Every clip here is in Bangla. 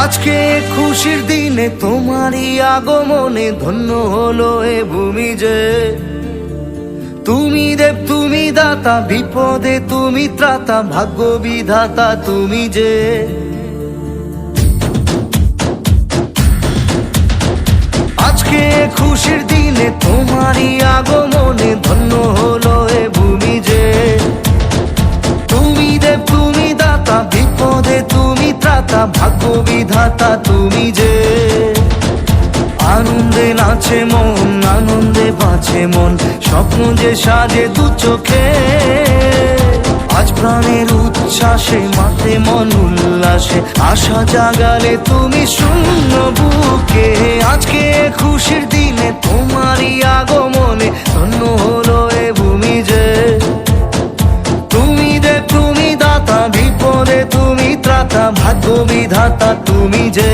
আজকে খুশির দিনে তোমারই আগমনে ধন্য হলো এ ভূমি যে। তুমি দেব তুমি দাতা, বিপদে তুমি ত্রাতা, ভাগ্য বিধাতা তুমি যে। আজকে খুশির দিনে তোমারই আগমনে ধন্য হলো এ ভূমি যে। তুমি দেব তুমি দাতা, বিপদে তুমি ত্রাতা, ভাগ্য বিধাতা তুমি যে। আনন্দে নাচে মন, আনন্দে বাঁচে মন, স্বপ্ন যে সাজে দু চোখে। আজ প্রাণের উচ্ছ্বাসে মাতে মন উল্লাসে, আশা জাগালে তুমি শূন্য বুকে। আজকে খুশির দিনে তোমারই আগমনে ধন্য হলো এ ভূমি যে। তুমি দেব তুমি দাতা, বিপদে তুমি ত্রাতা, ভাগ্য বিধাতা তুমি যে।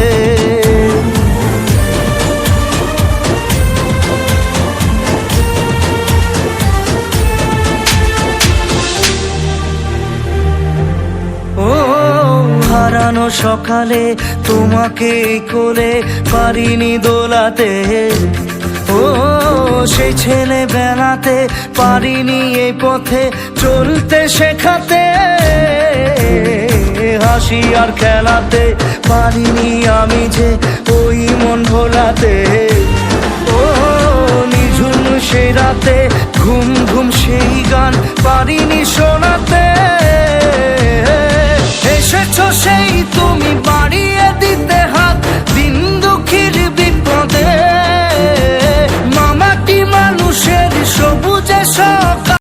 হারানো সকালে তোমাকে কোলে পারিনি দোলাতে, ও সেই ছেলে বেলাতে পারিনি এই পথে চলতে শেখাতে। হাসি আর খেলাতে পারিনি আমি যে ওই মন ভোলাতে। ও নিঝুম সেই রাতে ঘুম ঘুম সেই গান পারিনি শোনাতে। এসেছো সেই তুমি বাড়িয়ে